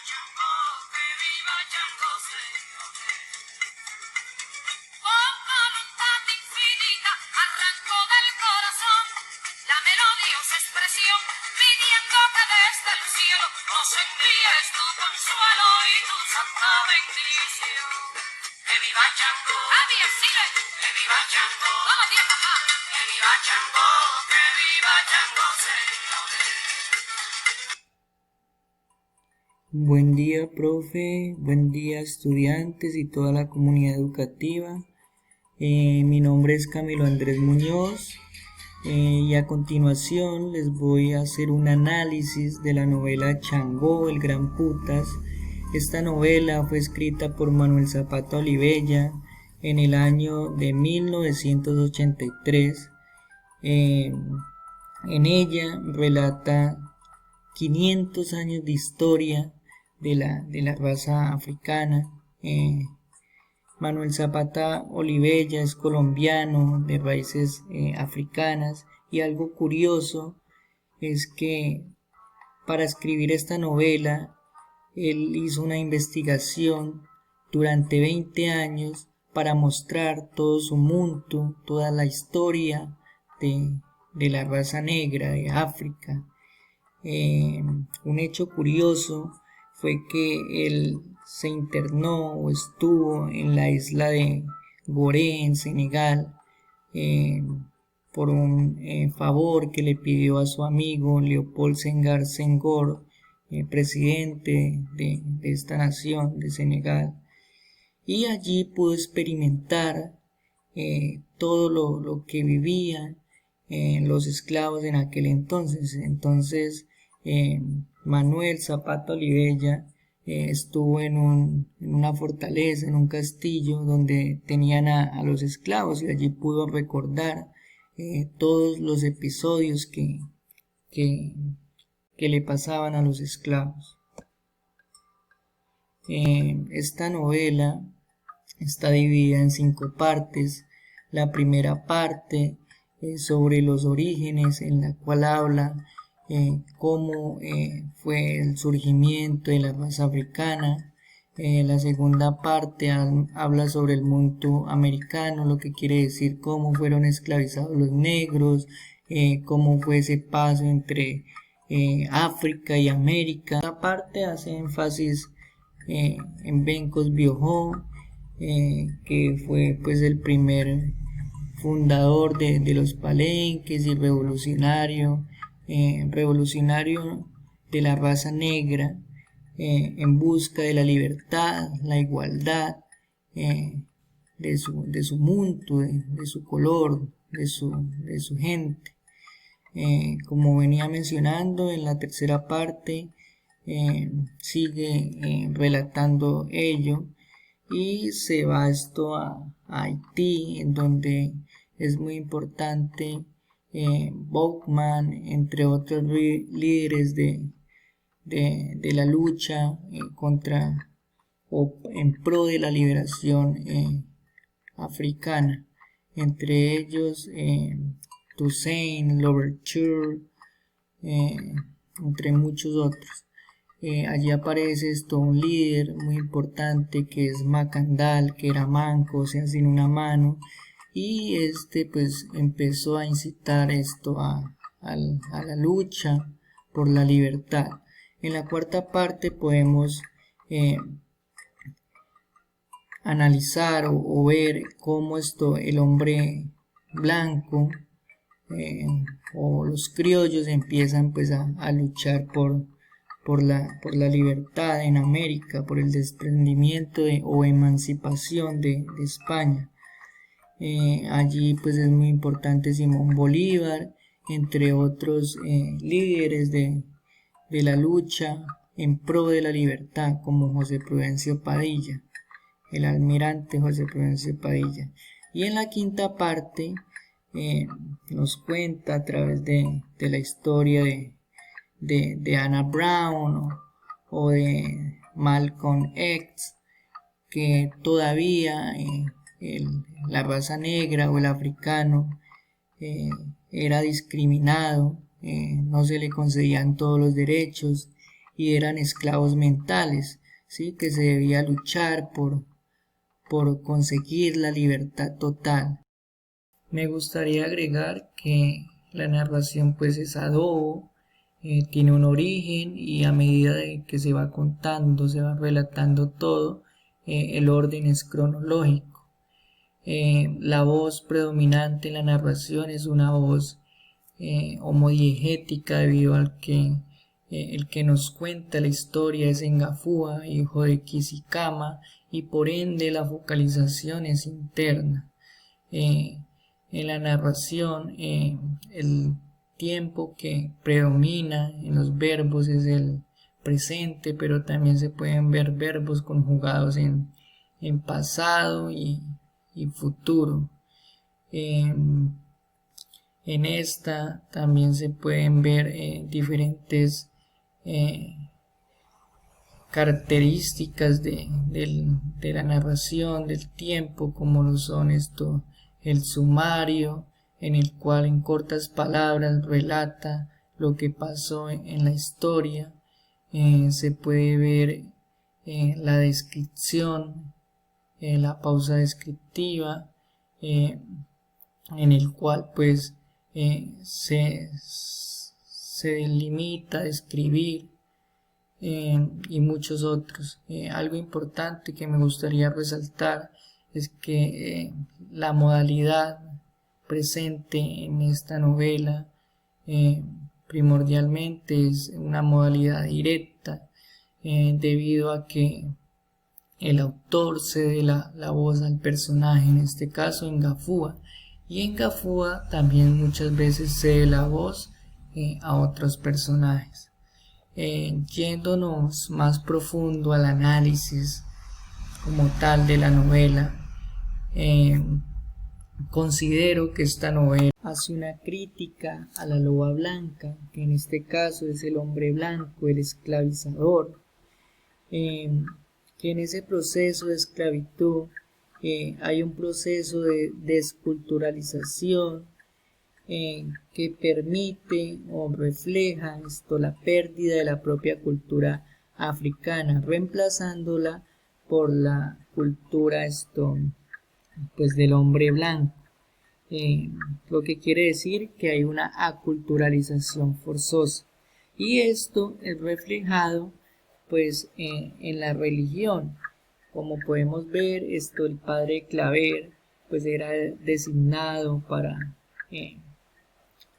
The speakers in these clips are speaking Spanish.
Chango, que viva Chango, señores. Con voluntad infinita arrancó del corazón la melodiosa expresión, pidiendo que desde el cielo nos envíes tu consuelo y tu santa bendición. Que viva Chango, adiós, sigue. Que viva Chango, todo bien, papá. Que viva Chango, que viva Chango, señores. Buen día, profe, buen día, estudiantes y toda la comunidad educativa. Mi nombre es Camilo Andrés Muñoz y a continuación les voy a hacer un análisis de la novela Changó, el Gran Putas. Esta novela fue escrita por Manuel Zapata Olivella en el año de 1983. En ella relata 500 años de historia de la raza africana. Manuel Zapata Olivella es colombiano de raíces africanas, y algo curioso es que para escribir esta novela él hizo una investigación durante 20 años para mostrar todo su mundo, toda la historia de la raza negra de África. Un hecho curioso fue que él se internó o estuvo en la isla de Gorée, en Senegal, por un favor que le pidió a su amigo Leopold Senghor Senghor, presidente de esta nación de Senegal, y allí pudo experimentar todo lo que vivían los esclavos en aquel entonces. Manuel Zapata Olivella estuvo en una fortaleza, en un castillo donde tenían a los esclavos, y allí pudo recordar todos los episodios que le pasaban a los esclavos. Esta novela está dividida en 5 partes. La primera parte es sobre los orígenes, en la cual habla cómo fue el surgimiento de la raza africana. La segunda parte habla sobre el mundo americano, lo que quiere decir cómo fueron esclavizados los negros, cómo fue ese paso entre África y América. Esta parte hace énfasis en Benkos Biohó, que fue pues el primer fundador de los palenques y revolucionario de la raza negra, en busca de la libertad, la igualdad de su mundo, de su color, de su gente. Como venía mencionando, en la tercera parte sigue relatando ello, y se va esto a Haití, en donde es muy importante Bauckman, entre otros líderes de la lucha contra o en pro de la liberación africana, entre ellos Toussaint Louverture, entre muchos otros. Allí aparece esto un líder muy importante que es Macandal, que era manco, o sea, sin una mano, y pues empezó a incitar esto a la lucha por la libertad. En la cuarta parte podemos analizar o ver cómo el hombre blanco o los criollos empiezan pues a luchar por la libertad en América, por el desprendimiento o emancipación de España. Allí pues es muy importante Simón Bolívar, entre otros líderes de la lucha en pro de la libertad, como José Prudencio Padilla, el almirante José Prudencio Padilla. Y en la quinta parte nos cuenta a través de la historia de Anna Brown o de Malcolm X, que todavía la raza negra o el africano era discriminado, no se le concedían todos los derechos, y eran esclavos mentales, ¿sí? Que se debía luchar por conseguir la libertad total. Me gustaría agregar que la narración pues es adobo, tiene un origen y a medida de que se va contando, se va relatando todo, el orden es cronológico. La voz predominante en la narración es una voz homodiegética debido al que el que nos cuenta la historia es Engafúa, hijo de Quisigama, y por ende la focalización es interna. En la narración, el tiempo que predomina en los verbos es el presente, pero también se pueden ver verbos conjugados en pasado y futuro. En esta también se pueden ver diferentes características de la narración, del tiempo, como lo son el sumario, en el cual en cortas palabras relata lo que pasó en la historia. Se puede ver la descripción, la pausa descriptiva, en el cual pues se limita a describir, y muchos otros. Algo importante que me gustaría resaltar es que la modalidad presente en esta novela primordialmente es una modalidad directa, debido a que el autor cede la voz al personaje, en este caso Engafúa, y Engafúa también muchas veces cede la voz a otros personajes. Yéndonos más profundo al análisis como tal de la novela, considero que esta novela hace una crítica a la loba blanca, que en este caso es el hombre blanco, el esclavizador, que en ese proceso de esclavitud hay un proceso de desculturalización que permite o refleja la pérdida de la propia cultura africana, reemplazándola por la cultura pues del hombre blanco, lo que quiere decir que hay una aculturalización forzosa, y esto es reflejado pues en la religión. Como podemos ver, el padre Claver pues era designado para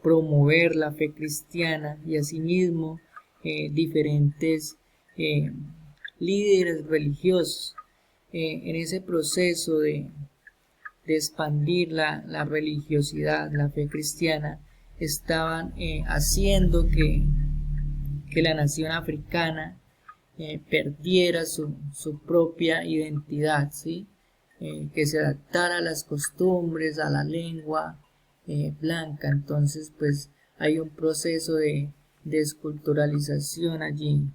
promover la fe cristiana, y asimismo diferentes líderes religiosos en ese proceso de expandir la religiosidad, la fe cristiana, estaban haciendo que la nación africana perdiera su propia identidad, ¿sí? Que se adaptara a las costumbres, a la lengua blanca. Entonces pues hay un proceso de desculturalización allí,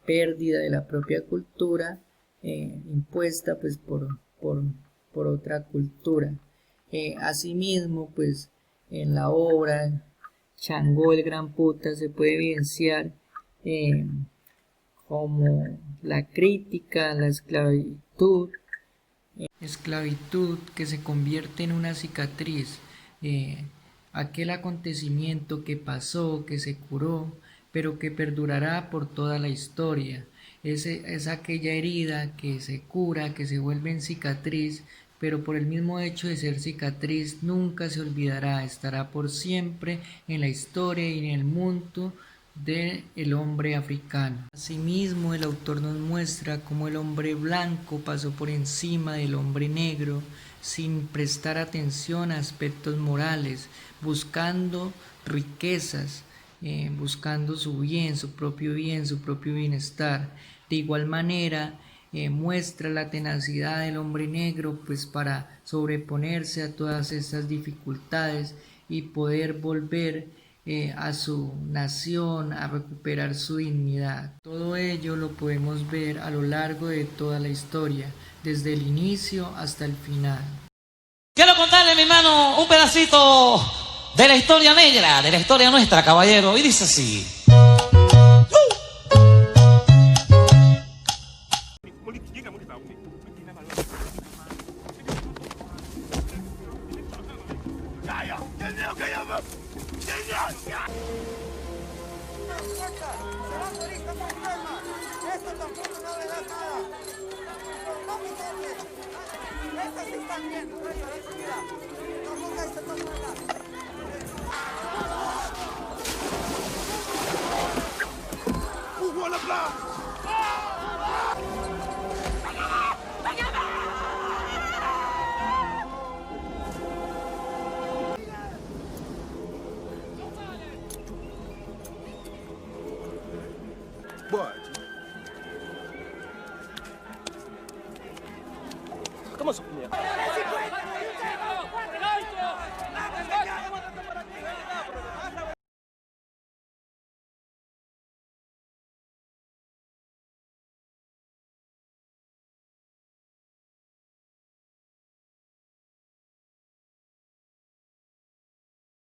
pérdida de la propia cultura impuesta pues por otra cultura. Asimismo pues en la obra Changó el Gran Puta se puede evidenciar como la crítica a la esclavitud que se convierte en una cicatriz, aquel acontecimiento que pasó, que se curó, pero que perdurará por toda la historia. Es aquella herida que se cura, que se vuelve en cicatriz, pero por el mismo hecho de ser cicatriz nunca se olvidará, estará por siempre en la historia y en el mundo del hombre africano. Asimismo, el autor nos muestra cómo el hombre blanco pasó por encima del hombre negro sin prestar atención a aspectos morales, buscando riquezas, buscando su bien, su propio bienestar. De igual manera, muestra la tenacidad del hombre negro pues para sobreponerse a todas estas dificultades y poder volver a su nación, a recuperar su dignidad. Todo ello lo podemos ver a lo largo de toda la historia, desde el inicio hasta el final. Quiero contarle, mi hermano, un pedacito de la historia negra, de la historia nuestra, caballero, y dice así.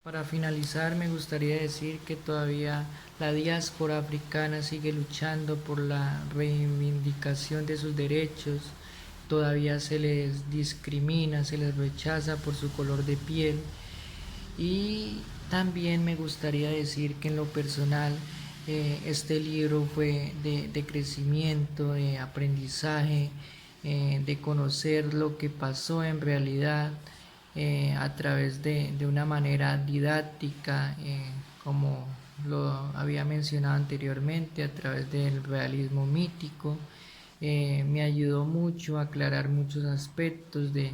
Para finalizar, me gustaría decir que todavía la diáspora africana sigue luchando por la reivindicación de sus derechos, todavía se les discrimina, se les rechaza por su color de piel. Y también me gustaría decir que en lo personal este libro fue de crecimiento, de aprendizaje, de conocer lo que pasó en realidad a través de una manera didáctica, como lo había mencionado anteriormente, a través del realismo mítico. Me ayudó mucho a aclarar muchos aspectos de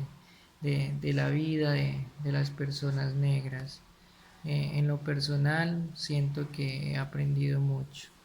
la vida de las personas negras. En lo personal siento que he aprendido mucho.